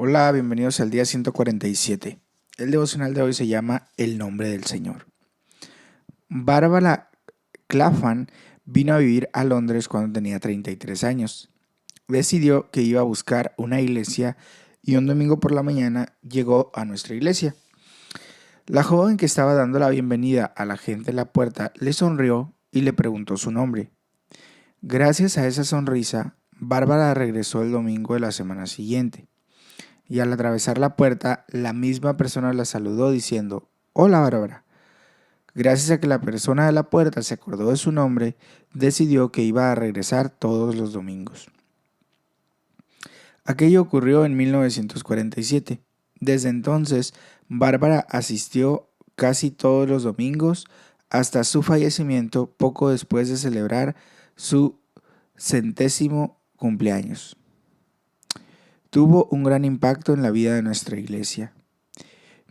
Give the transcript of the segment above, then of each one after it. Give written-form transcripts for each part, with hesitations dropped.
Hola, bienvenidos al día 147. El devocional de hoy se llama El nombre del Señor. Bárbara Claflin vino a vivir a Londres cuando tenía 33 años. Decidió que iba a buscar una iglesia y un domingo por la mañana llegó a nuestra iglesia. La joven que estaba dando la bienvenida a la gente en la puerta le sonrió y le preguntó su nombre. Gracias a esa sonrisa, Bárbara regresó el domingo de la semana siguiente. Y al atravesar la puerta, la misma persona la saludó diciendo: «Hola, Bárbara». Gracias a que la persona de la puerta se acordó de su nombre, decidió que iba a regresar todos los domingos. Aquello ocurrió en 1947. Desde entonces, Bárbara asistió casi todos los domingos hasta su fallecimiento poco después de celebrar su 100º cumpleaños. Tuvo un gran impacto en la vida de nuestra iglesia.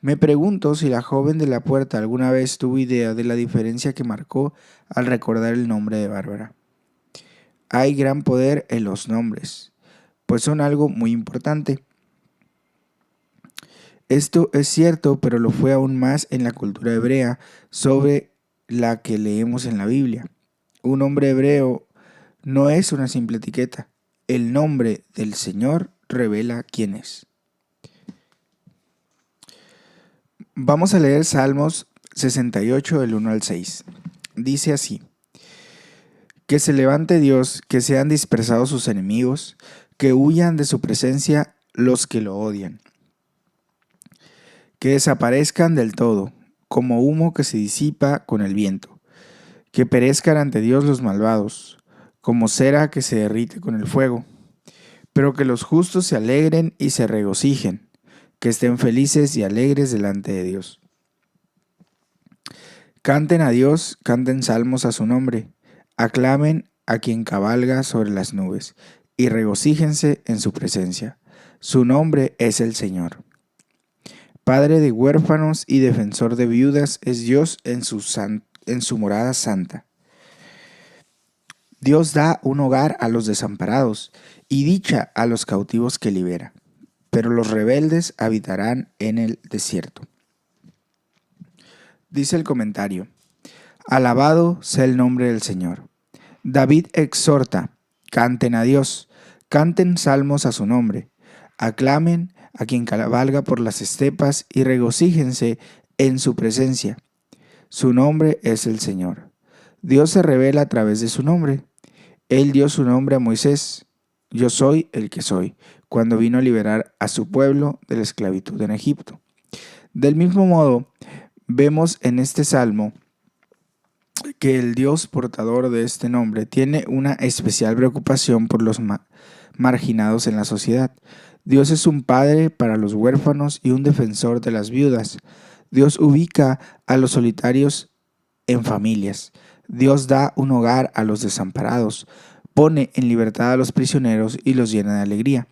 Me pregunto si la joven de la puerta alguna vez tuvo idea de la diferencia que marcó al recordar el nombre de Bárbara. Hay gran poder en los nombres, pues son algo muy importante. Esto es cierto, pero lo fue aún más en la cultura hebrea sobre la que leemos en la Biblia. Un nombre hebreo no es una simple etiqueta. El nombre del Señor revela quién es. Vamos a leer Salmos 68 del 1 al 6. Dice así: Que se levante Dios, que sean dispersados sus enemigos, que huyan de su presencia los que lo odian. Que desaparezcan del todo, como humo que se disipa con el viento. Que perezcan ante Dios los malvados, como cera que se derrite con el fuego. Pero que los justos se alegren y se regocijen, que estén felices y alegres delante de Dios. Canten a Dios, canten salmos a su nombre, aclamen a quien cabalga sobre las nubes, y regocíjense en su presencia. Su nombre es el Señor. Padre de huérfanos y defensor de viudas es Dios en su morada santa. Dios da un hogar a los desamparados y dicha a los cautivos que libera, pero los rebeldes habitarán en el desierto. Dice el comentario: Alabado sea el nombre del Señor. David exhorta: canten a Dios, canten salmos a su nombre, aclamen a quien cabalga por las estepas y regocíjense en su presencia. Su nombre es el Señor. Dios se revela a través de su nombre. Él dio su nombre a Moisés: Yo soy el que soy, cuando vino a liberar a su pueblo de la esclavitud en Egipto. Del mismo modo, vemos en este salmo que el Dios portador de este nombre tiene una especial preocupación por los marginados en la sociedad. Dios es un padre para los huérfanos y un defensor de las viudas. Dios ubica a los solitarios en familias. Dios da un hogar a los desamparados, pone en libertad a los prisioneros y los llena de alegría.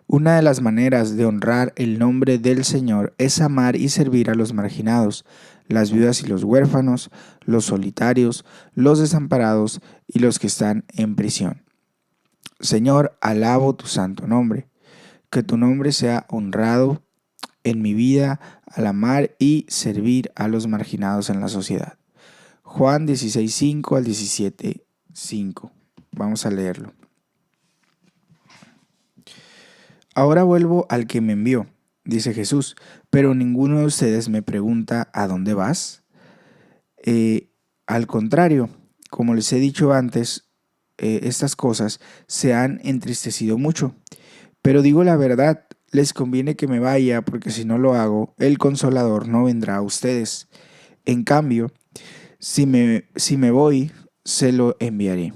Una de las maneras de honrar el nombre del Señor es amar y servir a los marginados, las viudas y los huérfanos, los solitarios, los desamparados y los que están en prisión. Señor, alabo tu santo nombre. Que tu nombre sea honrado en mi vida al amar y servir a los marginados en la sociedad. Juan 16:5 al 17:5. Vamos a leerlo. Ahora vuelvo al que me envió, dice Jesús, pero ninguno de ustedes me pregunta ¿a dónde vas? Al contrario, como les he dicho antes, estas cosas se han entristecido mucho. Pero digo la verdad, les conviene que me vaya, porque si no lo hago, el Consolador no vendrá a ustedes. En cambio, si me voy, se lo enviaré.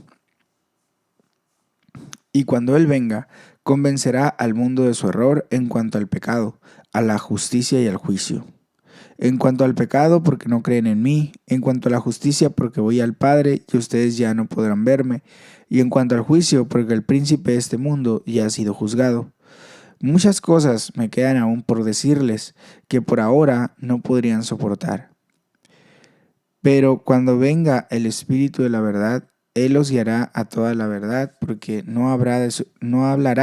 Y cuando Él venga, convencerá al mundo de su error en cuanto al pecado, a la justicia y al juicio. En cuanto al pecado, porque no creen en mí; en cuanto a la justicia, porque voy al Padre y ustedes ya no podrán verme; y en cuanto al juicio, porque el príncipe de este mundo ya ha sido juzgado. Muchas cosas me quedan aún por decirles que por ahora no podrían soportar. Pero cuando venga el Espíritu de la verdad, Él los guiará a toda la verdad, porque no hablará,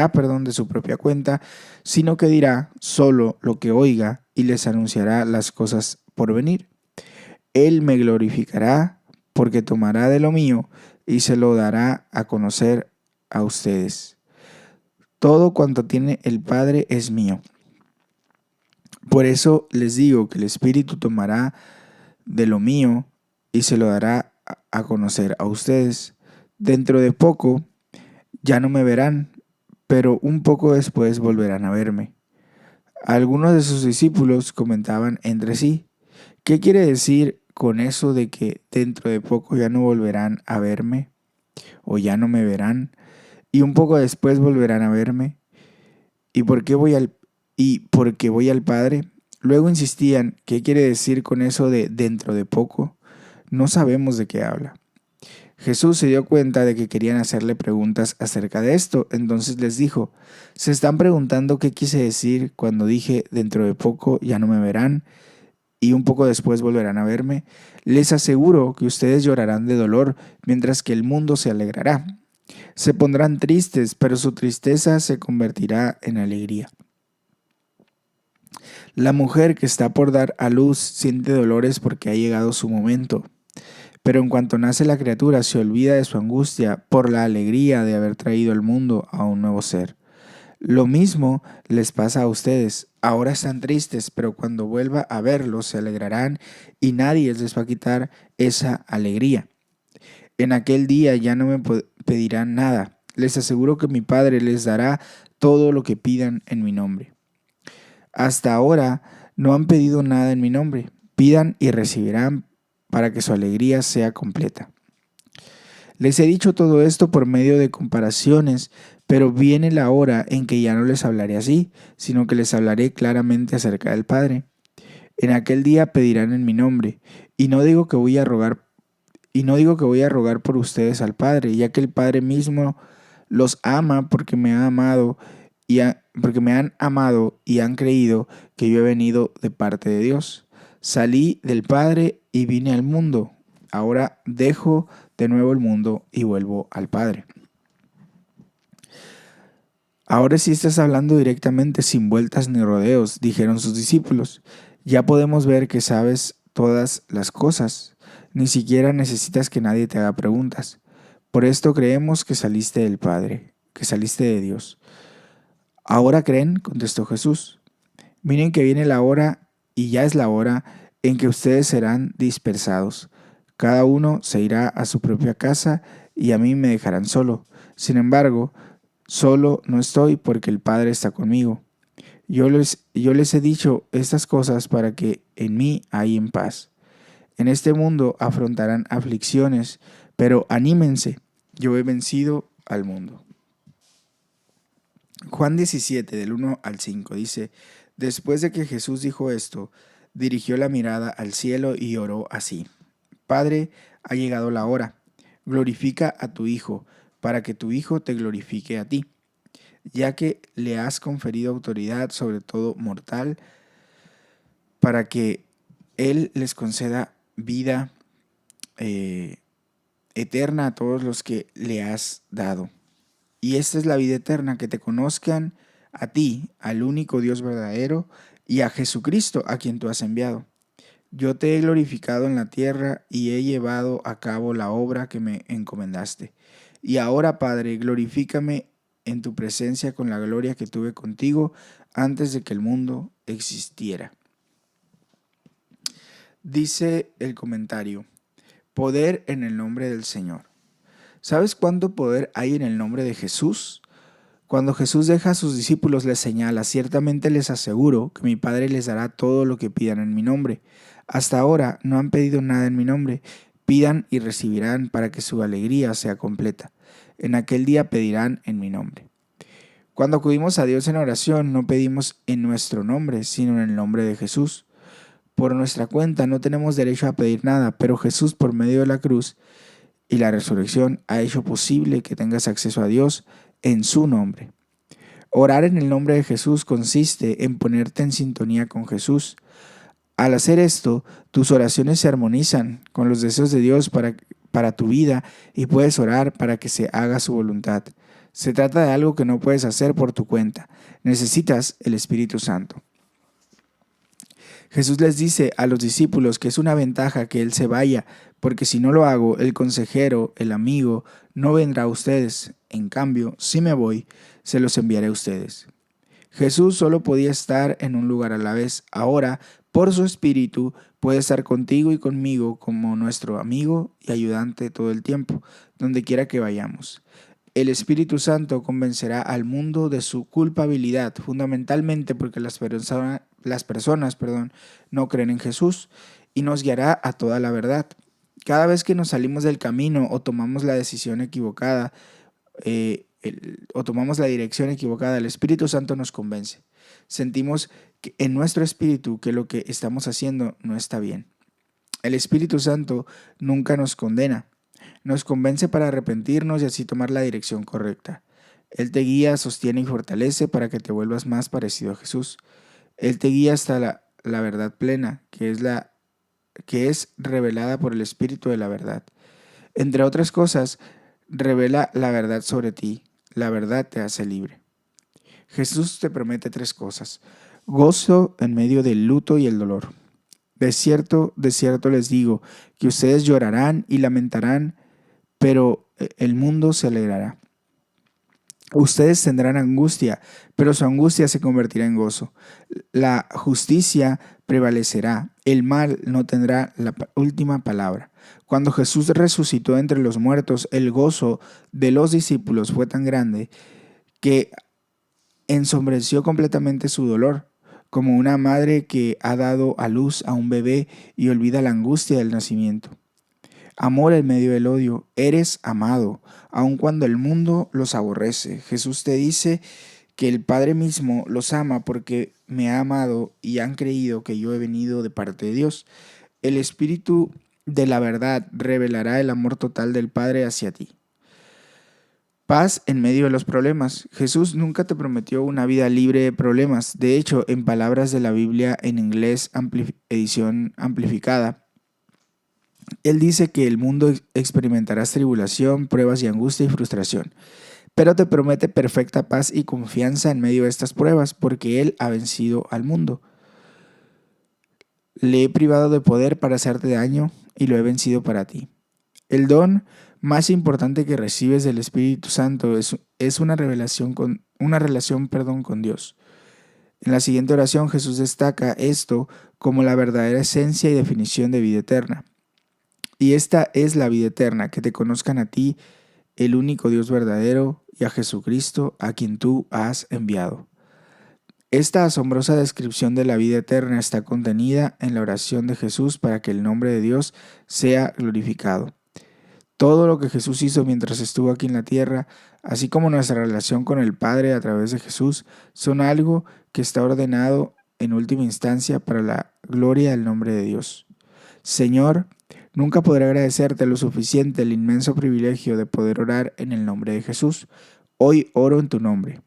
de su propia cuenta, sino que dirá solo lo que oiga y les anunciará las cosas por venir. Él me glorificará, porque tomará de lo mío y se lo dará a conocer a ustedes. Todo cuanto tiene el Padre es mío. Por eso les digo que el Espíritu tomará de lo mío y se lo dará a conocer a ustedes. Dentro de poco ya no me verán, pero un poco después volverán a verme. Algunos de sus discípulos comentaban entre sí: ¿qué quiere decir con eso de que dentro de poco ya no volverán a verme o ya no me verán y un poco después volverán a verme? ¿Y por qué porque voy al Padre? Luego insistían: ¿qué quiere decir con eso de dentro de poco? No sabemos de qué habla. Jesús se dio cuenta de que querían hacerle preguntas acerca de esto, entonces les dijo: ¿se están preguntando qué quise decir cuando dije dentro de poco ya no me verán y un poco después volverán a verme? Les aseguro que ustedes llorarán de dolor, mientras que el mundo se alegrará. Se pondrán tristes, pero su tristeza se convertirá en alegría. La mujer que está por dar a luz siente dolores porque ha llegado su momento. Pero en cuanto nace la criatura, se olvida de su angustia por la alegría de haber traído al mundo a un nuevo ser. Lo mismo les pasa a ustedes. Ahora están tristes, pero cuando vuelva a verlos se alegrarán y nadie les va a quitar esa alegría. En aquel día ya no me pedirán nada. Les aseguro que mi Padre les dará todo lo que pidan en mi nombre. Hasta ahora no han pedido nada en mi nombre. Pidan y recibirán para que su alegría sea completa. Les he dicho todo esto por medio de comparaciones, pero viene la hora en que ya no les hablaré así, sino que les hablaré claramente acerca del Padre. En aquel día pedirán en mi nombre, y no digo que voy a rogar por ustedes al Padre, ya que el Padre mismo los ama porque me ha amado porque me han amado y han creído que yo he venido de parte de Dios. Salí del Padre y vine al mundo. Ahora dejo de nuevo el mundo y vuelvo al Padre. Ahora sí estás hablando directamente, sin vueltas ni rodeos, dijeron sus discípulos. Ya podemos ver que sabes todas las cosas. Ni siquiera necesitas que nadie te haga preguntas. Por esto creemos que saliste del Padre, que saliste de Dios. Ahora creen, contestó Jesús. Miren que viene la hora, y ya es la hora, en que ustedes serán dispersados. Cada uno se irá a su propia casa y a mí me dejarán solo. Sin embargo, solo no estoy porque el Padre está conmigo. Yo les he dicho estas cosas para que en mí hayan paz. En este mundo afrontarán aflicciones, pero anímense, yo he vencido al mundo. Juan 17, del 1 al 5, dice: después de que Jesús dijo esto, dirigió la mirada al cielo y oró así: Padre, ha llegado la hora. Glorifica a tu Hijo, para que tu Hijo te glorifique a ti, ya que le has conferido autoridad sobre todo mortal, para que Él les conceda vida eterna a todos los que le has dado. Y esta es la vida eterna, que te conozcan a ti, al único Dios verdadero, y a Jesucristo, a quien tú has enviado. Yo te he glorificado en la tierra y he llevado a cabo la obra que me encomendaste. Y ahora, Padre, glorifícame en tu presencia con la gloria que tuve contigo antes de que el mundo existiera. Dice el comentario: poder en el nombre del Señor. ¿Sabes cuánto poder hay en el nombre de Jesús? Cuando Jesús deja a sus discípulos, les señala: ciertamente les aseguro que mi Padre les dará todo lo que pidan en mi nombre. Hasta ahora no han pedido nada en mi nombre. Pidan y recibirán para que su alegría sea completa. En aquel día pedirán en mi nombre. Cuando acudimos a Dios en oración, no pedimos en nuestro nombre, sino en el nombre de Jesús. Por nuestra cuenta no tenemos derecho a pedir nada, pero Jesús, por medio de la cruz y la resurrección, ha hecho posible que tengas acceso a Dios en su nombre. Orar en el nombre de Jesús consiste en ponerte en sintonía con Jesús. Al hacer esto, tus oraciones se armonizan con los deseos de Dios para para tu vida y puedes orar para que se haga su voluntad. Se trata de algo que no puedes hacer por tu cuenta. Necesitas el Espíritu Santo. Jesús les dice a los discípulos que es una ventaja que Él se vaya, porque si no lo hago, el consejero, el amigo, no vendrá a ustedes. En cambio, si me voy, se los enviaré a ustedes. Jesús solo podía estar en un lugar a la vez. Ahora, por su Espíritu, puede estar contigo y conmigo como nuestro amigo y ayudante todo el tiempo, donde quiera que vayamos. El Espíritu Santo convencerá al mundo de su culpabilidad, fundamentalmente porque las personas no creen en Jesús, y nos guiará a toda la verdad. Cada vez que nos salimos del camino o tomamos la decisión equivocada, o tomamos la dirección equivocada, el Espíritu Santo nos convence. Sentimos en nuestro espíritu que lo que estamos haciendo no está bien. El Espíritu Santo nunca nos condena. Nos convence para arrepentirnos y así tomar la dirección correcta. Él te guía, sostiene y fortalece para que te vuelvas más parecido a Jesús. Él te guía hasta la verdad plena, que es revelada por el Espíritu de la verdad. Entre otras cosas, revela la verdad sobre ti. La verdad te hace libre. Jesús te promete 3 cosas. Gozo en medio del luto y el dolor. De cierto les digo, que ustedes llorarán y lamentarán, pero el mundo se alegrará. Ustedes tendrán angustia, pero su angustia se convertirá en gozo. La justicia prevalecerá, el mal no tendrá la última palabra. Cuando Jesús resucitó entre los muertos, el gozo de los discípulos fue tan grande que ensombreció completamente su dolor, como una madre que ha dado a luz a un bebé y olvida la angustia del nacimiento. Amor en medio del odio, eres amado, aun cuando el mundo los aborrece. Jesús te dice que el Padre mismo los ama porque me ha amado y han creído que yo he venido de parte de Dios. El Espíritu de la verdad revelará el amor total del Padre hacia ti. Paz en medio de los problemas. Jesús nunca te prometió una vida libre de problemas. De hecho, en palabras de la Biblia en inglés, edición amplificada, Él dice que el mundo experimentarás tribulación, pruebas y angustia y frustración, pero te promete perfecta paz y confianza en medio de estas pruebas, porque Él ha vencido al mundo. Le he privado de poder para hacerte daño y lo he vencido para ti. El don más importante que recibes del Espíritu Santo es una relación con Dios. En la siguiente oración Jesús destaca esto como la verdadera esencia y definición de vida eterna. Y esta es la vida eterna, que te conozcan a ti, el único Dios verdadero, y a Jesucristo, a quien tú has enviado. Esta asombrosa descripción de la vida eterna está contenida en la oración de Jesús para que el nombre de Dios sea glorificado. Todo lo que Jesús hizo mientras estuvo aquí en la tierra, así como nuestra relación con el Padre a través de Jesús, son algo que está ordenado en última instancia para la gloria del nombre de Dios. Señor, nunca podré agradecerte lo suficiente el inmenso privilegio de poder orar en el nombre de Jesús. Hoy oro en tu nombre.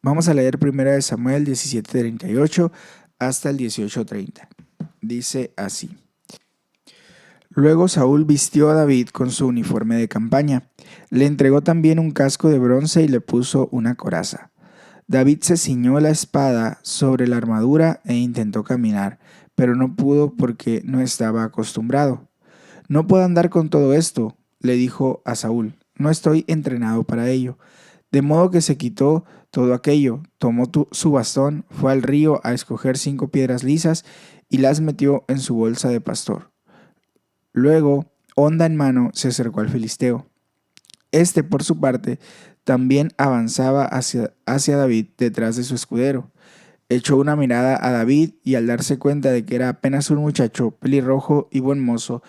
Vamos a leer 1 Samuel 17:38 hasta el 18:30. Dice así. Luego Saúl vistió a David con su uniforme de campaña. Le entregó también un casco de bronce y le puso una coraza. David se ciñó la espada sobre la armadura e intentó caminar, pero no pudo porque no estaba acostumbrado. No puedo andar con todo esto, le dijo a Saúl. No estoy entrenado para ello. De modo que se quitó todo aquello, tomó su bastón, fue al río a escoger 5 piedras lisas y las metió en su bolsa de pastor. Luego, honda en mano, se acercó al filisteo. Este, por su parte, también avanzaba hacia David detrás de su escudero. Echó una mirada a David y al darse cuenta de que era apenas un muchacho pelirrojo y buen mozo,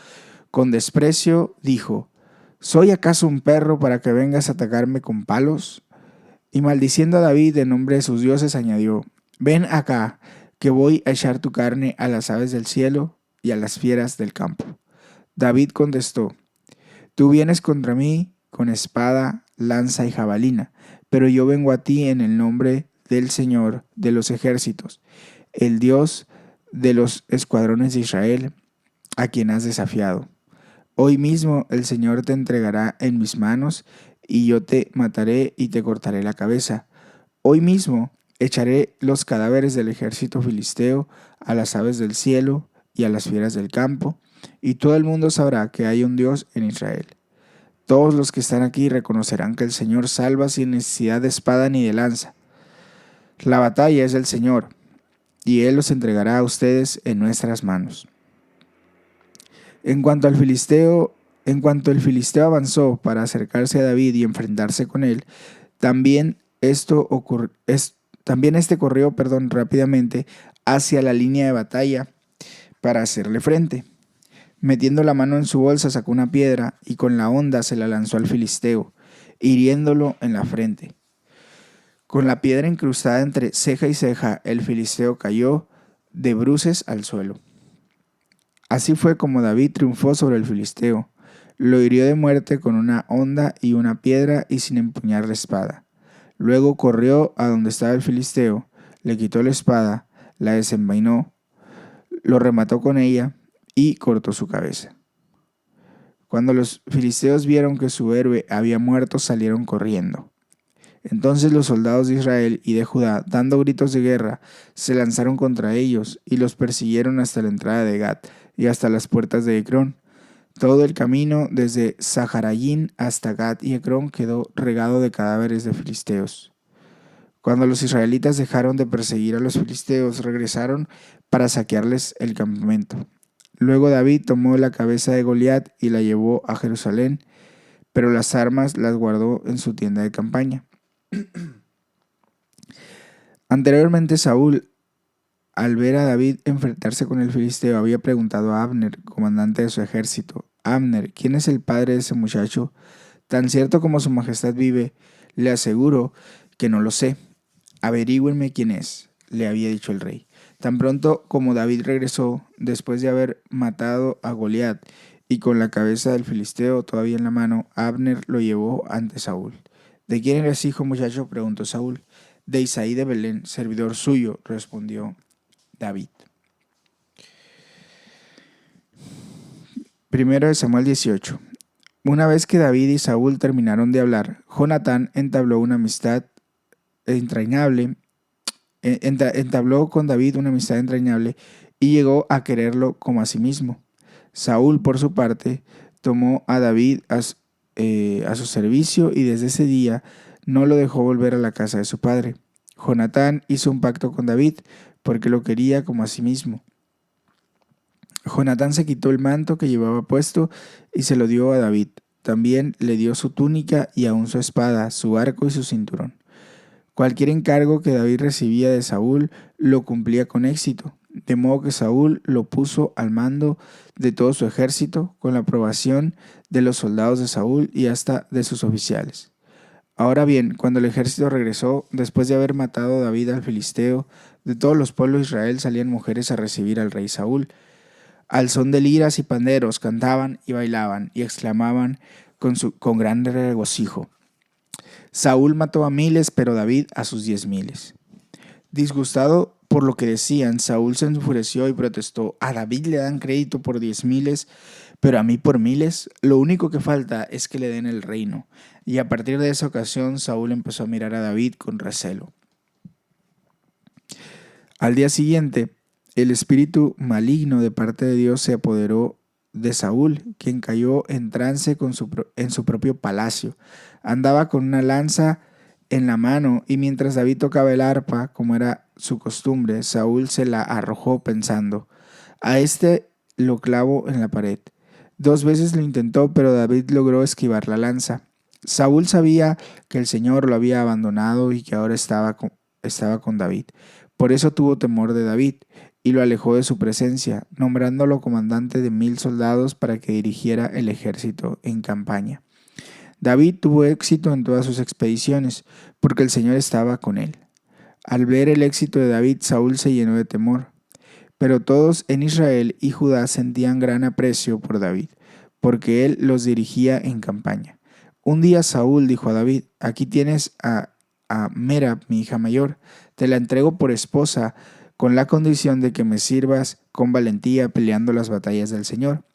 con desprecio dijo: ¿Soy acaso un perro para que vengas a atacarme con palos? Y maldiciendo a David en nombre de sus dioses añadió: Ven acá, que voy a echar tu carne a las aves del cielo y a las fieras del campo. David contestó: Tú vienes contra mí con espada, lanza y jabalina, pero yo vengo a ti en el nombre del Señor de los ejércitos, el Dios de los escuadrones de Israel, a quien has desafiado. Hoy mismo el Señor te entregará en mis manos, y yo te mataré y te cortaré la cabeza. Hoy mismo echaré los cadáveres del ejército filisteo a las aves del cielo y a las fieras del campo, y todo el mundo sabrá que hay un Dios en Israel. Todos los que están aquí reconocerán que el Señor salva sin necesidad de espada ni de lanza. La batalla es del Señor, y Él los entregará a ustedes en nuestras manos. En cuanto el filisteo avanzó para acercarse a David y enfrentarse con él, también, también este corrió, rápidamente hacia la línea de batalla para hacerle frente. Metiendo la mano en su bolsa, sacó una piedra y con la honda se la lanzó al filisteo, hiriéndolo en la frente. Con la piedra incrustada entre ceja y ceja, el filisteo cayó de bruces al suelo. Así fue como David triunfó sobre el filisteo. Lo hirió de muerte con una honda y una piedra y sin empuñar la espada. Luego corrió a donde estaba el filisteo, le quitó la espada, la desenvainó, lo remató con ella y cortó su cabeza. Cuando los filisteos vieron que su héroe había muerto, salieron corriendo. Entonces los soldados de Israel y de Judá, dando gritos de guerra, se lanzaron contra ellos y los persiguieron hasta la entrada de Gat y hasta las puertas de Ecrón. Todo el camino desde Saharayín hasta Gat y Ecrón quedó regado de cadáveres de filisteos. Cuando los israelitas dejaron de perseguir a los filisteos, regresaron para saquearles el campamento. Luego David tomó la cabeza de Goliat y la llevó a Jerusalén, pero las armas las guardó en su tienda de campaña. Anteriormente Saúl, al ver a David enfrentarse con el filisteo, había preguntado a Abner, comandante de su ejército: Abner, ¿quién es el padre de ese muchacho? Tan cierto como su majestad vive, le aseguro que no lo sé. Averígüenme quién es, le había dicho el rey. Tan pronto como David regresó, después de haber matado a Goliat, y con la cabeza del filisteo todavía en la mano, Abner lo llevó ante Saúl. ¿De quién eres hijo, muchacho?, preguntó Saúl. De Isaí de Belén, servidor suyo, respondió David. Primero de Samuel 18. Una vez que David y Saúl terminaron de hablar, Jonatán entabló con David una amistad entrañable y llegó a quererlo como a sí mismo. Saúl, por su parte, tomó a David a su servicio y desde ese día no lo dejó volver a la casa de su padre. Jonatán hizo un pacto con David porque lo quería como a sí mismo. Jonatán se quitó el manto que llevaba puesto y se lo dio a David. También le dio su túnica y aún su espada, su arco y su cinturón. Cualquier encargo que David recibía de Saúl lo cumplía con éxito, de modo que Saúl lo puso al mando de todo su ejército, con la aprobación de los soldados de Saúl y hasta de sus oficiales. Ahora bien, cuando el ejército regresó, después de haber matado a David al filisteo, de todos los pueblos de Israel salían mujeres a recibir al rey Saúl. Al son de liras y panderos cantaban y bailaban y exclamaban con gran regocijo: Saúl mató a miles, pero David a sus 10,000. Disgustado por lo que decían, Saúl se enfureció y protestó: a David le dan crédito por 10,000, pero a mí por miles. Lo único que falta es que le den el reino. Y a partir de esa ocasión, Saúl empezó a mirar a David con recelo. Al día siguiente, el espíritu maligno de parte de Dios se apoderó de Saúl, quien cayó en trance en su propio palacio. Andaba con una lanza en la mano y mientras David tocaba el arpa, como era su costumbre, Saúl se la arrojó pensando: a este lo clavo en la pared. 2 veces lo intentó, pero David logró esquivar la lanza. Saúl sabía que el Señor lo había abandonado y que ahora estaba con David. Por eso tuvo temor de David y lo alejó de su presencia, nombrándolo comandante de 1,000 soldados para que dirigiera el ejército en campaña. David tuvo éxito en todas sus expediciones, porque el Señor estaba con él. Al ver el éxito de David, Saúl se llenó de temor. Pero todos en Israel y Judá sentían gran aprecio por David, porque él los dirigía en campaña. Un día Saúl dijo a David: aquí tienes a Merab, mi hija mayor, te la entrego por esposa, con la condición de que me sirvas con valentía peleando las batallas del Señor.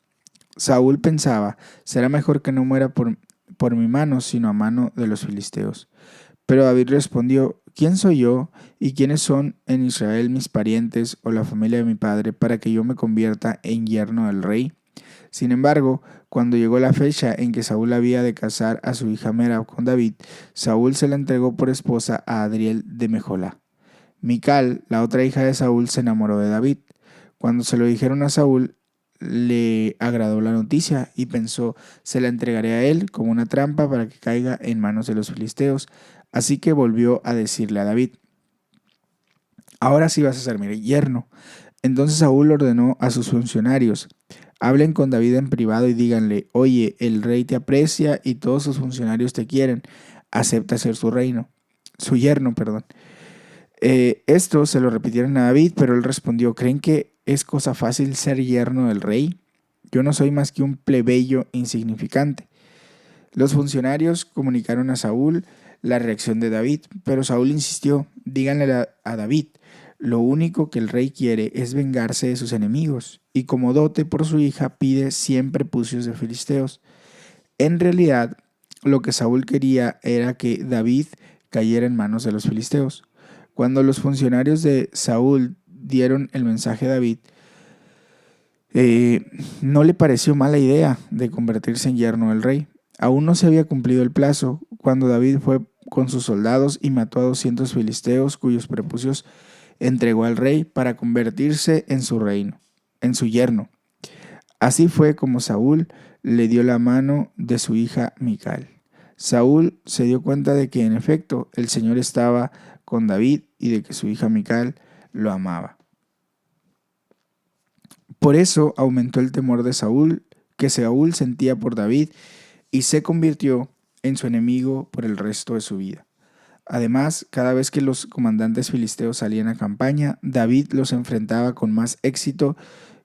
Saúl pensaba, será mejor que no muera por mi mano, sino a mano de los filisteos. Pero David respondió, ¿quién soy yo y quiénes son en Israel mis parientes o la familia de mi padre para que yo me convierta en yerno del rey? Sin embargo, cuando llegó la fecha en que Saúl había de casar a su hija Merab con David, Saúl se la entregó por esposa a Adriel de Mejola. Mical, la otra hija de Saúl, se enamoró de David. Cuando se lo dijeron a Saúl, le agradó la noticia y pensó, se la entregaré a él como una trampa para que caiga en manos de los filisteos. Así que volvió a decirle a David, ahora sí vas a ser mi yerno. Entonces Saúl ordenó a sus funcionarios, hablen con David en privado y díganle, oye, el rey te aprecia y todos sus funcionarios te quieren, acepta ser su yerno, perdón. Esto se lo repitieron a David, pero él respondió, ¿creen que es cosa fácil ser yerno del rey? Yo no soy más que un plebeyo insignificante. Los funcionarios comunicaron a Saúl la reacción de David, pero Saúl insistió, díganle a David, lo único que el rey quiere es vengarse de sus enemigos, y como dote por su hija pide 100 prepucios de filisteos. En realidad, lo que Saúl quería era que David cayera en manos de los filisteos. Cuando los funcionarios de Saúl dieron el mensaje a David, no le pareció mala idea de convertirse en yerno del rey. Aún no se había cumplido el plazo cuando David fue con sus soldados y mató a 200 filisteos cuyos prepucios entregó al rey para convertirse en su reino, en su yerno. Así fue como Saúl le dio la mano de su hija Mical. Saúl se dio cuenta de que en efecto el Señor estaba con David y de que su hija Mical lo amaba. Por eso aumentó el temor de Saúl, que Saúl sentía por David, y se convirtió en su enemigo por el resto de su vida. Además, cada vez que los comandantes filisteos salían a campaña, David los enfrentaba con más éxito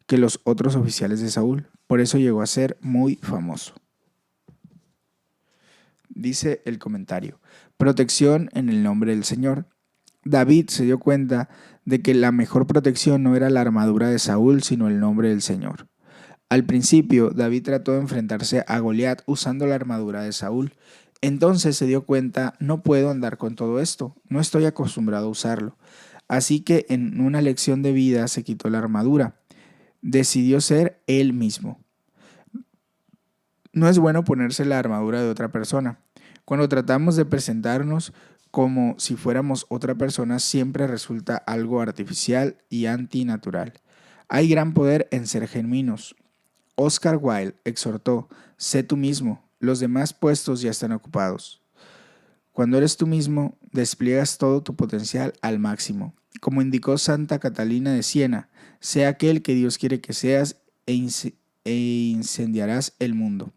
que los otros oficiales de Saúl. Por eso llegó a ser muy famoso. Dice el comentario, protección en el nombre del Señor. David se dio cuenta de que la mejor protección no era la armadura de Saúl, sino el nombre del Señor. Al principio, David trató de enfrentarse a Goliat usando la armadura de Saúl. Entonces se dio cuenta, no puedo andar con todo esto, no estoy acostumbrado a usarlo. Así que en una lección de vida se quitó la armadura. Decidió ser él mismo. No es bueno ponerse la armadura de otra persona. Cuando tratamos de presentarnos como si fuéramos otra persona, siempre resulta algo artificial y antinatural. Hay gran poder en ser genuinos. Oscar Wilde exhortó, sé tú mismo, los demás puestos ya están ocupados. Cuando eres tú mismo, despliegas todo tu potencial al máximo. Como indicó Santa Catalina de Siena, sé aquel que Dios quiere que seas e incendiarás el mundo.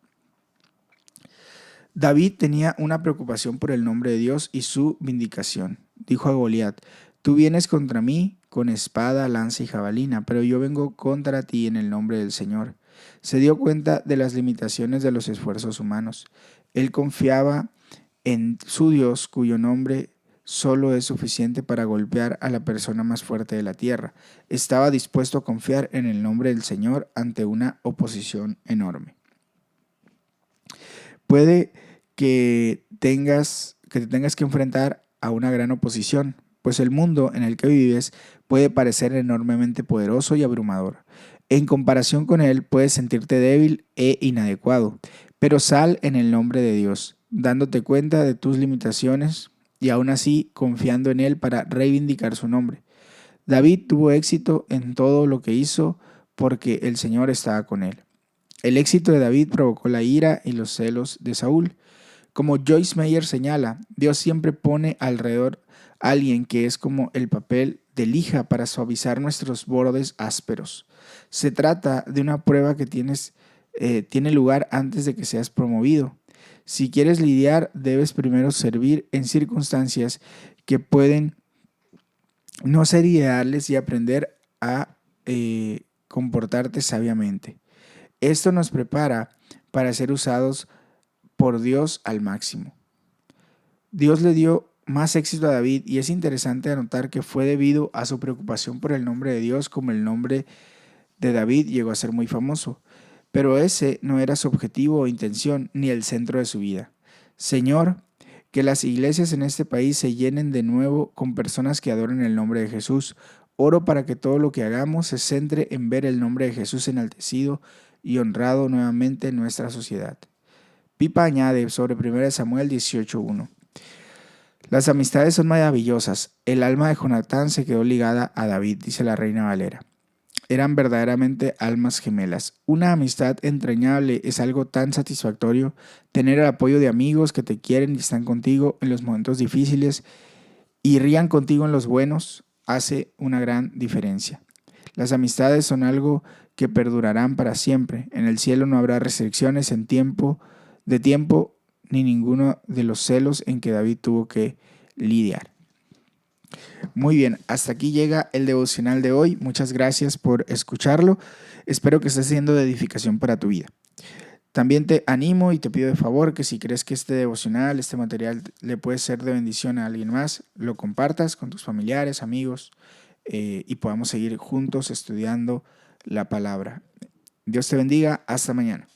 David tenía una preocupación por el nombre de Dios y su vindicación. Dijo a Goliat, tú vienes contra mí con espada, lanza y jabalina, pero yo vengo contra ti en el nombre del Señor. Se dio cuenta de las limitaciones de los esfuerzos humanos. Él confiaba en su Dios, cuyo nombre solo es suficiente para golpear a la persona más fuerte de la tierra. Estaba dispuesto a confiar en el nombre del Señor ante una oposición enorme. Puede que te tengas que enfrentar a una gran oposición, pues el mundo en el que vives puede parecer enormemente poderoso y abrumador. En comparación con él, puedes sentirte débil e inadecuado, pero sal en el nombre de Dios, dándote cuenta de tus limitaciones y aún así confiando en él para reivindicar su nombre. David tuvo éxito en todo lo que hizo porque el Señor estaba con él. El éxito de David provocó la ira y los celos de Saúl. Como Joyce Meyer señala, Dios siempre pone alrededor a alguien que es como el papel de lija para suavizar nuestros bordes ásperos. Se trata de una prueba que tiene lugar antes de que seas promovido. Si quieres lidiar, debes primero servir en circunstancias que pueden no ser ideales y aprender a comportarte sabiamente. Esto nos prepara para ser usados por Dios al máximo. Dios le dio más éxito a David y es interesante anotar que fue debido a su preocupación por el nombre de Dios como el nombre de David llegó a ser muy famoso. pero ese no era su objetivo o intención ni el centro de su vida. Señor, que las iglesias en este país se llenen de nuevo con personas que adoren el nombre de Jesús. Oro para que todo lo que hagamos se centre en ver el nombre de Jesús enaltecido y honrado nuevamente en nuestra sociedad. Pipa añade sobre 1 Samuel 18:1. Las amistades son maravillosas. El alma de Jonatán se quedó ligada a David, dice la Reina Valera. Eran verdaderamente almas gemelas. Una amistad entrañable es algo tan satisfactorio. Tener el apoyo de amigos que te quieren y están contigo en los momentos difíciles y rían contigo en los buenos hace una gran diferencia. Las amistades son algo que perdurarán para siempre. En el cielo no habrá restricciones de tiempo ni ninguno de los celos en que David tuvo que lidiar. Muy bien, hasta aquí llega el devocional de hoy. Muchas gracias por escucharlo. Espero que esté siendo de edificación para tu vida. También te animo y te pido de favor que si crees que este devocional, este material le puede ser de bendición a alguien más, lo compartas con tus familiares, amigos y podamos seguir juntos estudiando la palabra. Dios te bendiga. Hasta mañana.